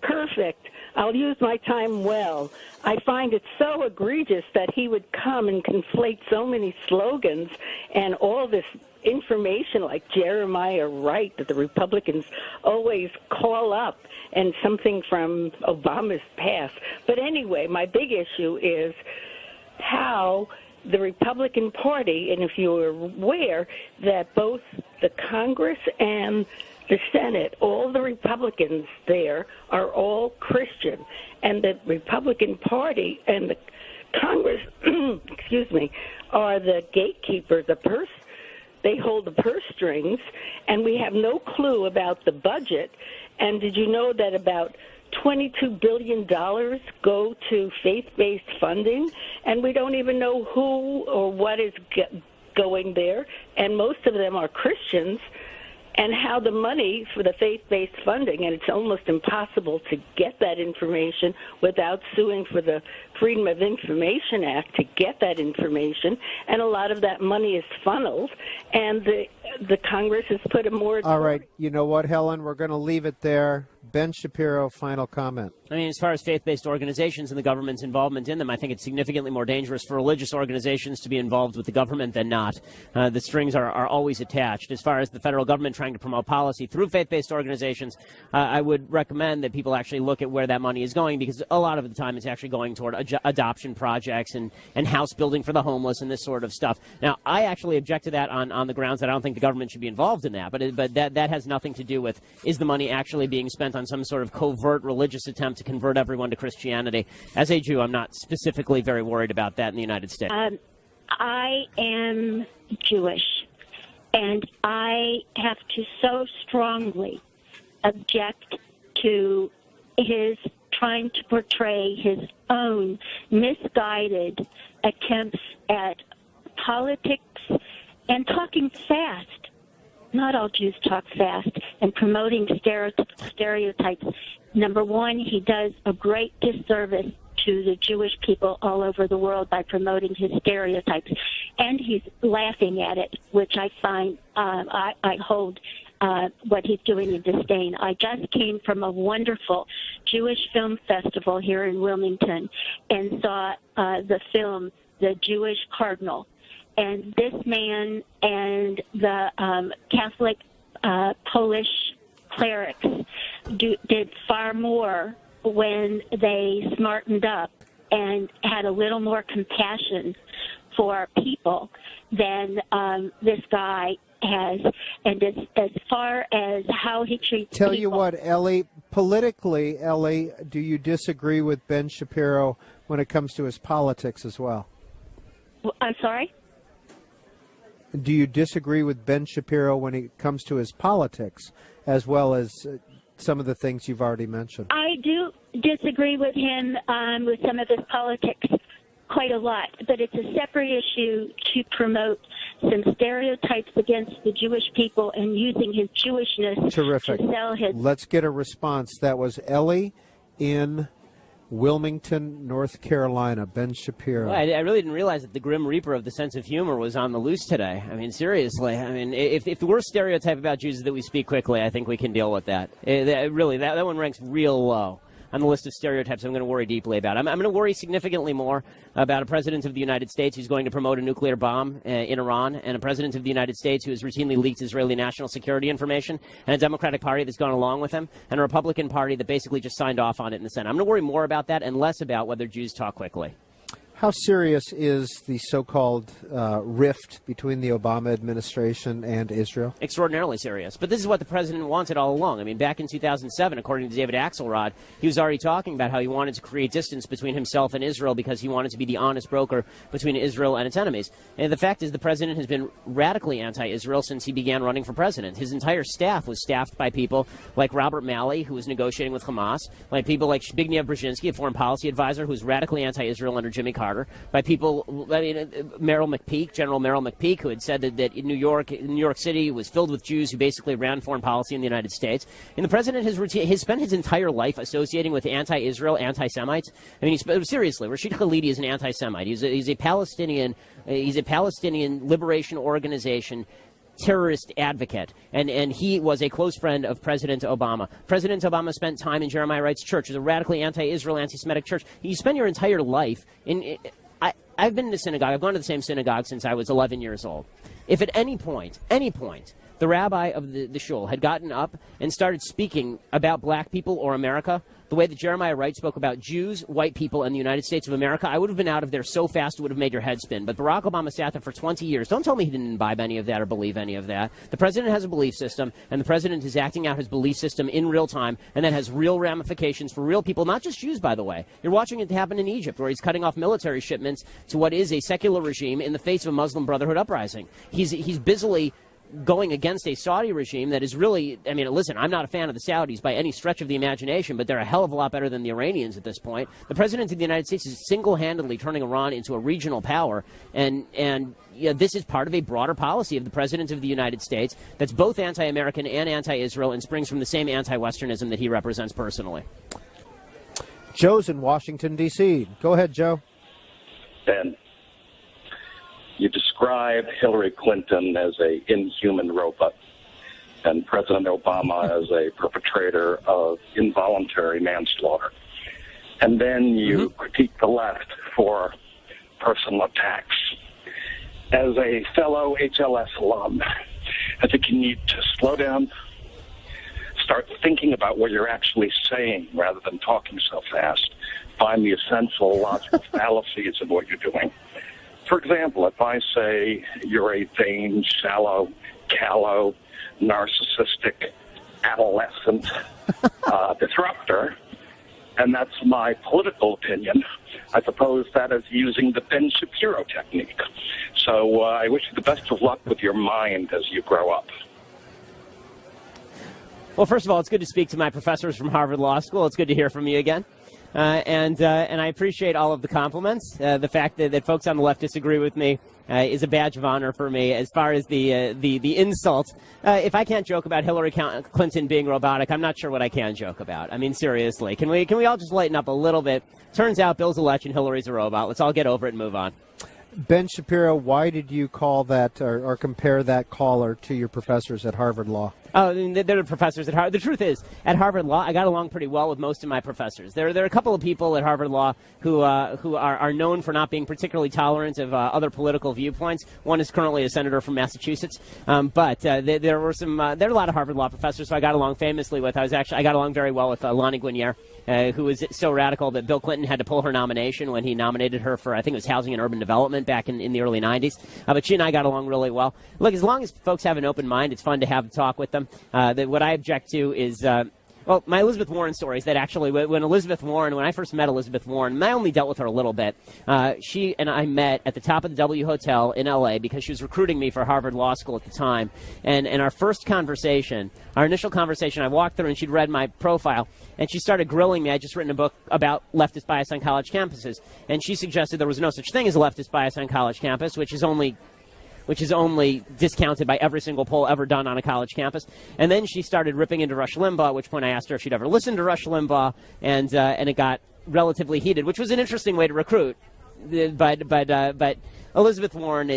perfect. I'll use my time well. I find it so egregious that he would come and conflate so many slogans and all this information like Jeremiah Wright that the Republicans always call up and something from Obama's past. But anyway, my big issue is how the Republican Party, and if you're aware that both the Congress and the Senate, all the Republicans there are all Christian, and the Republican Party and the Congress, excuse me, are the gatekeeper, they hold the purse strings, and we have no clue about the budget. And did you know that about $22 billion go to faith-based funding, and we don't even know who or what is going there, and most of them are Christians, and how the money for the faith-based funding, and it's almost impossible to get that information without suing for the Freedom of Information Act to get that information, and a lot of that money is funneled, and the Congress has put a moratorium. All right, you know what, Helen, we're going to leave it there. Ben Shapiro, final comment. I mean, as far as faith-based organizations and the government's involvement in them, I think it's significantly more dangerous for religious organizations to be involved with the government than not. The strings are always attached. As far as the federal government trying to promote policy through faith-based organizations, I would recommend that people actually look at where that money is going, because a lot of the time it's actually going toward adoption projects and house building for the homeless and this sort of stuff. Now, I actually object to that on the grounds that I don't think the government should be involved in that, but that has nothing to do with, is the money actually being spent on some sort of covert religious attempt to convert everyone to Christianity. As a Jew, I'm not specifically very worried about that in the United States. I am Jewish, and I have to so strongly object to his trying to portray his own misguided attempts at politics and talking fast. Not all Jews talk fast, and promoting stereotypes. Number one, he does a great disservice to the Jewish people all over the world by promoting his stereotypes, and he's laughing at it, which I find I hold what he's doing in disdain. I just came from a wonderful Jewish film festival here in Wilmington and saw the film The Jewish Cardinal. And this man and the Catholic Polish clerics did far more when they smartened up and had a little more compassion for people than this guy has. And as far as how he treats Tell people, you what, Ellie, politically, do you disagree with Ben Shapiro when it comes to his politics as well? I'm sorry? Do you disagree with Ben Shapiro when it comes to his politics, as well as some of the things you've already mentioned? I do disagree with him with some of his politics quite a lot, but it's a separate issue to promote some stereotypes against the Jewish people and using his Jewishness Terrific. to sell his... Let's get a response. That was Ellie in Wilmington, North Carolina. Ben Shapiro. Well, I really didn't realize that the Grim Reaper of the sense of humor was on the loose today. I mean, seriously. I mean, if the worst stereotype about Jews is that we speak quickly, I think we can deal with that. Really, that one ranks real low on the list of stereotypes I'm going to worry deeply about. I'm going to worry significantly more about a president of the United States who's going to promote a nuclear bomb in Iran, and a president of the United States who has routinely leaked Israeli national security information, and a Democratic Party that's gone along with him, and a Republican Party that basically just signed off on it in the Senate. I'm going to worry more about that and less about whether Jews talk quickly. How serious is the so-called rift between the Obama administration and Israel? Extraordinarily serious. But this is what the president wanted all along. I mean, back in 2007, according to David Axelrod, he was already talking about how he wanted to create distance between himself and Israel because he wanted to be the honest broker between Israel and its enemies. And the fact is the president has been radically anti-Israel since he began running for president. His entire staff was staffed by people like Robert Malley, who was negotiating with Hamas, like people like Zbigniew Brzezinski, a foreign policy advisor who was radically anti-Israel under Jimmy Carter, by people, I mean, General Merrill McPeak, who had said that in New York City was filled with Jews who basically ran foreign policy in the United States. And the president has spent his entire life associating with anti-Israel, anti-Semites. I mean, seriously, Rashid Khalidi is an anti-Semite. He's a Palestinian liberation organization terrorist advocate, and he was a close friend of President Obama. President Obama spent time in Jeremiah Wright's church. It's a radically anti-Israel, anti-Semitic church. You spend your entire life in. I've been to synagogue. I've gone to the same synagogue since I was 11 years old. If at any point, the rabbi of the shul had gotten up and started speaking about black people or America, the way that Jeremiah Wright spoke about Jews, white people, and the United States of America, I would have been out of there so fast it would have made your head spin. But Barack Obama sat there for 20 years. Don't tell me he didn't imbibe any of that or believe any of that. The president has a belief system, and the president is acting out his belief system in real time, and that has real ramifications for real people, not just Jews, by the way. You're watching it happen in Egypt, where he's cutting off military shipments to what is a secular regime in the face of a Muslim Brotherhood uprising. He's busily going against a Saudi regime that is really, I mean, listen, I'm not a fan of the Saudis by any stretch of the imagination, but they're a hell of a lot better than the Iranians at this point. The president of the United States is single-handedly turning Iran into a regional power, and this is part of a broader policy of the president of the United States that's both anti-American and anti-Israel and springs from the same anti-Westernism that he represents personally. Joe's in Washington, D.C. Go ahead, Joe. Ben, you describe Hillary Clinton as an inhuman robot and President Obama as a perpetrator of involuntary manslaughter. And then you critique the left for personal attacks. As a fellow HLS alum, I think you need to slow down, start thinking about what you're actually saying rather than talking so fast. Find the essential logical fallacies of what you're doing. For example, if I say you're a vain, shallow, callow, narcissistic, adolescent disruptor, and that's my political opinion, I suppose that is using the Ben Shapiro technique. So I wish you the best of luck with your mind as you grow up. Well, first of all, it's good to speak to my professors from Harvard Law School. It's good to hear from you again. And I appreciate all of the compliments. The fact that folks on the left disagree with me is a badge of honor for me. As far as the insult, if I can't joke about Hillary Clinton being robotic, I'm not sure what I can joke about. I mean, seriously, can we all just lighten up a little bit? Turns out Bill's a lech and Hillary's a robot. Let's all get over it and move on. Ben Shapiro, why did you call that or compare that caller to your professors at Harvard Law? Oh, they're the professors at Harvard. The truth is, at Harvard Law, I got along pretty well with most of my professors. There are a couple of people at Harvard Law who are known for not being particularly tolerant of other political viewpoints. One is currently a senator from Massachusetts, but there are a lot of Harvard Law professors who I got along famously with. I got along very well with Lonnie Guinier, who was so radical that Bill Clinton had to pull her nomination when he nominated her for, I think it was Housing and Urban Development back in the early 90s. But she and I got along really well. Look, as long as folks have an open mind, it's fun to have a talk with them. What I object to is, my Elizabeth Warren story is that actually when I first met Elizabeth Warren, and I only dealt with her a little bit, she and I met at the top of the W Hotel in L.A. because she was recruiting me for Harvard Law School at the time. And our initial conversation, I walked through and she'd read my profile, and she started grilling me. I'd just written a book about leftist bias on college campuses, and she suggested there was no such thing as a leftist bias on college campus, which is only discounted by every single poll ever done on a college campus. And then she started ripping into Rush Limbaugh, at which point I asked her if she'd ever listened to Rush Limbaugh, and it got relatively heated, which was an interesting way to recruit. But Elizabeth Warren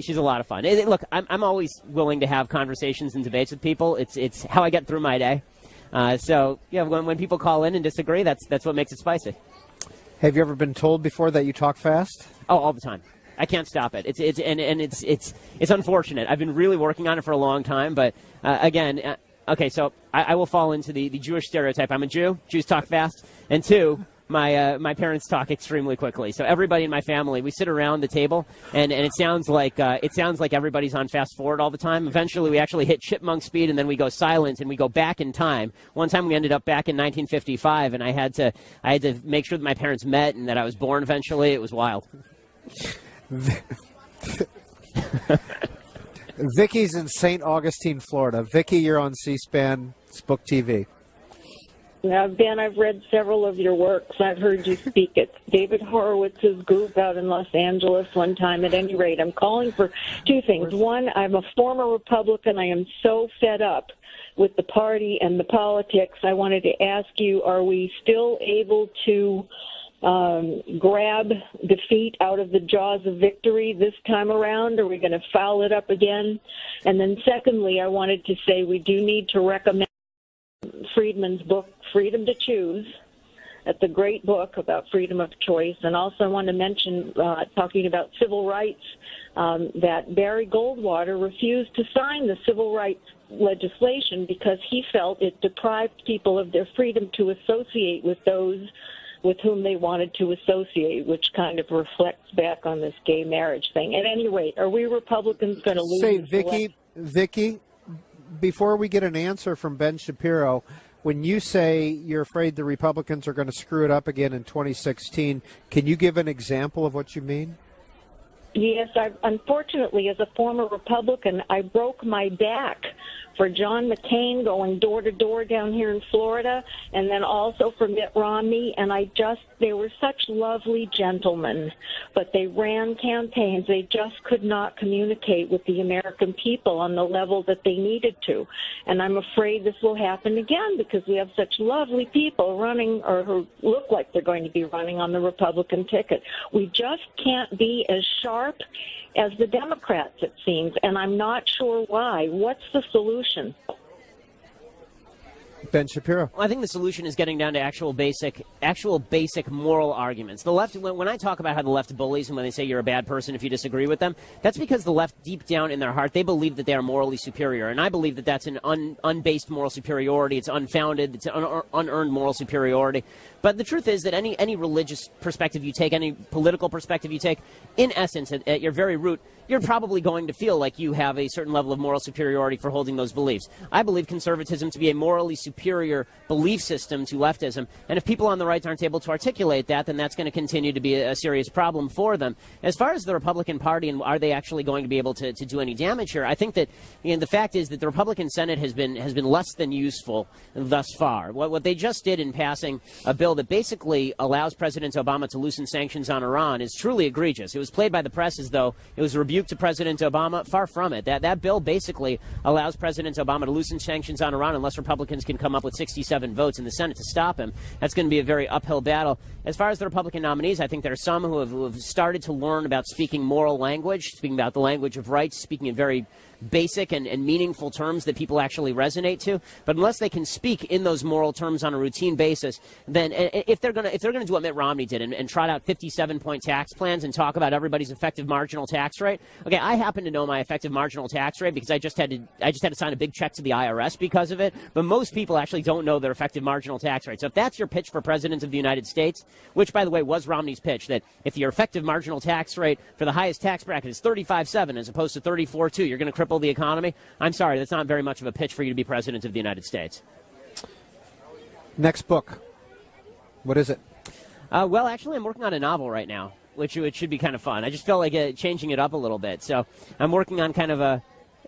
she's a lot of fun. Look, I'm always willing to have conversations and debates with people. It's how I get through my day. So yeah, when people call in and disagree, that's what makes it spicy. Have you ever been told before that you talk fast? Oh, all the time. I can't stop it. It's unfortunate. I've been really working on it for a long time, but again, okay. So I will fall into the Jewish stereotype. I'm a Jew. Jews talk fast, and two, my parents talk extremely quickly. So everybody in my family, we sit around the table, and it sounds like everybody's on fast forward all the time. Eventually, we actually hit chipmunk speed, and then we go silent, and we go back in time. One time, we ended up back in 1955, and I had to make sure that my parents met and that I was born eventually. It was wild. Vicky's in St. Augustine, Florida. Vicky, you're on C-SPAN Spook TV. Now, Ben, I've read several of your works. I've heard you speak at David Horowitz's group out in Los Angeles one time. At any rate, I'm calling for two things. One, I'm a former Republican. I am so fed up with the party and the politics. I wanted to ask you, are we still able to grab defeat out of the jaws of victory this time around? Are we going to foul it up again? And then secondly, I wanted to say we do need to recommend Friedman's book, Freedom to Choose. That's a great book about freedom of choice. And also I want to mention, talking about civil rights, that Barry Goldwater refused to sign the civil rights legislation because he felt it deprived people of their freedom to associate with those with whom they wanted to associate, which kind of reflects back on this gay marriage thing. At any rate, are we Republicans going to lose? Say, Vicki, before we get an answer from Ben Shapiro, when you say you're afraid the Republicans are going to screw it up again in 2016, can you give an example of what you mean? Yes, unfortunately, as a former Republican, I broke my back for John McCain going door to door down here in Florida, and then also for Mitt Romney. And they were such lovely gentlemen, but they ran campaigns. They just could not communicate with the American people on the level that they needed to. And I'm afraid this will happen again because we have such lovely people running, or who look like they're going to be running on the Republican ticket. We just can't be as sharp as the Democrats, it seems, and I'm not sure why. What's the solution? Ben Shapiro. Well, I think the solution is getting down to actual basic moral arguments. The left, when I talk about how the left bullies and when they say you're a bad person if you disagree with them, that's because the left, deep down in their heart, they believe that they are morally superior. And I believe that that's an unbased moral superiority. It's unfounded. It's unearned moral superiority. But the truth is that any religious perspective you take, any political perspective you take, in essence, at your very root, you're probably going to feel like you have a certain level of moral superiority for holding those beliefs. I believe conservatism to be a morally superior belief system to leftism, and if people on the right aren't able to articulate that, then that's going to continue to be a serious problem for them. As far as the Republican Party and are they actually going to be able to do any damage here, I think that the fact is that the Republican Senate has been less than useful thus far. What they just did in passing a bill that basically allows President Obama to loosen sanctions on Iran is truly egregious. It was played by the press as though it was a rebuke to President Obama. Far from it. That bill basically allows President Obama to loosen sanctions on Iran unless Republicans can come up with 67 votes in the Senate to stop him. That's going to be a very uphill battle. As far as the Republican nominees, I think there are some who have started to learn about speaking moral language, speaking about the language of rights, speaking in very basic and meaningful terms that people actually resonate to. But unless they can speak in those moral terms on a routine basis, then if they're going to do what Mitt Romney did and trot out 57-point tax plans and talk about everybody's effective marginal tax rate, okay, I happen to know my effective marginal tax rate because I just had to sign a big check to the IRS because of it. But most people actually don't know their effective marginal tax rate. So if that's your pitch for President of the United States, which by the way was Romney's pitch, that if your effective marginal tax rate for the highest tax bracket is 35.7 as opposed to 34.2, you're going to cripple the economy. I'm sorry, that's not very much of a pitch for you to be President of the United States. Next book. What is it? Well, actually, I'm working on a novel right now, which should be kind of fun. I just felt like changing it up a little bit. So I'm working on kind of a,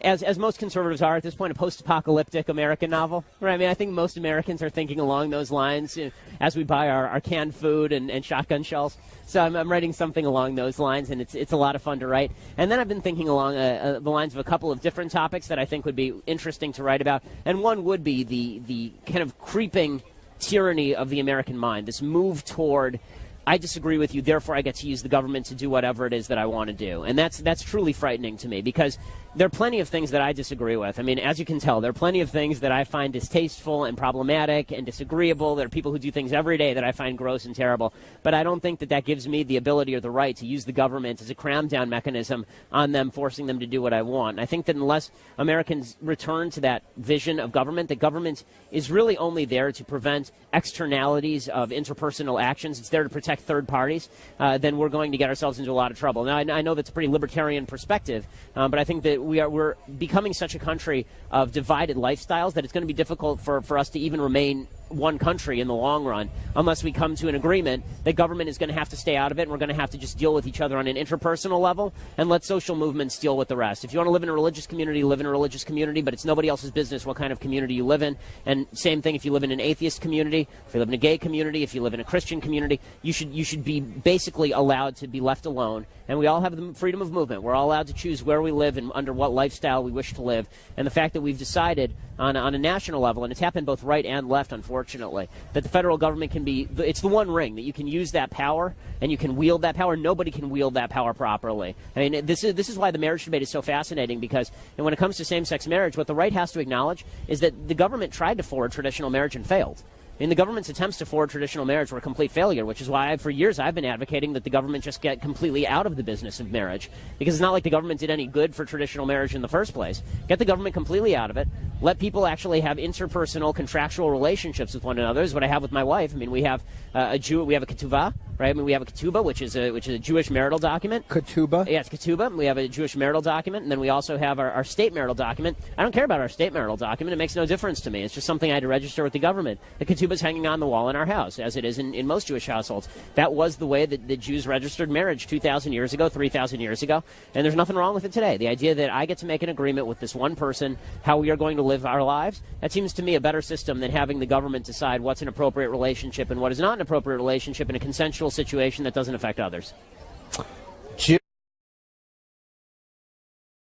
as most conservatives are at this point, a post-apocalyptic American novel. Right? I mean, I think most Americans are thinking along those lines as we buy our canned food and shotgun shells. So I'm writing something along those lines, and it's a lot of fun to write. And then I've been thinking along the lines of a couple of different topics that I think would be interesting to write about. And one would be the kind of creeping tyranny of the American mind, this move toward I disagree with you, therefore I get to use the government to do whatever it is that I want to do. And that's truly frightening to me because there are plenty of things that I disagree with. I mean, as you can tell, there are plenty of things that I find distasteful and problematic and disagreeable. There are people who do things every day that I find gross and terrible. But I don't think that gives me the ability or the right to use the government as a cram-down mechanism on them, forcing them to do what I want. And I think that unless Americans return to that vision of government, that government is really only there to prevent externalities of interpersonal actions. It's there to protect third parties. Then we're going to get ourselves into a lot of trouble. Now, I know that's a pretty libertarian perspective, but I think that we're becoming such a country of divided lifestyles that it's going to be difficult for us to even remain one country in the long run unless we come to an agreement that government is going to have to stay out of it and we're going to have to just deal with each other on an interpersonal level and let social movements deal with the rest. If you want to live in a religious community, live in a religious community, but it's nobody else's business what kind of community you live in. And same thing if you live in an atheist community, if you live in a gay community, if you live in a Christian community, you should be basically allowed to be left alone. And we all have the freedom of movement. We're all allowed to choose where we live and under what lifestyle we wish to live. And the fact that we've decided on a national level, and it's happened both right and left, unfortunately, that the federal government can be, it's the one ring that you can use that power and you can wield that power. Nobody can wield that power properly. I mean, this is why the marriage debate is so fascinating, because when it comes to same-sex marriage, what the right has to acknowledge is that the government tried to forward traditional marriage and failed. And the government's attempts to forward traditional marriage were a complete failure, which is why for years I've been advocating that the government just get completely out of the business of marriage, because it's not like the government did any good for traditional marriage in the first place. Get the government completely out of it. Let people actually have interpersonal contractual relationships with one another, is what I have with my wife. I mean, we have a ketubah, right? I mean, we have a ketubah, which is a Jewish marital document. Ketubah? Yeah, it's ketubah. We have a Jewish marital document, and then we also have our state marital document. I don't care about our state marital document. It makes no difference to me. It's just something I had to register with the government. The ketubah is hanging on the wall in our house, as it is in most Jewish households. That was the way that the Jews registered marriage 2,000 years ago, 3,000 years ago, and there's nothing wrong with it today. The idea that I get to make an agreement with this one person how we are going to live our lives, that seems to me a better system than having the government decide what's an appropriate relationship and what is not an appropriate relationship in a consensual situation that doesn't affect others.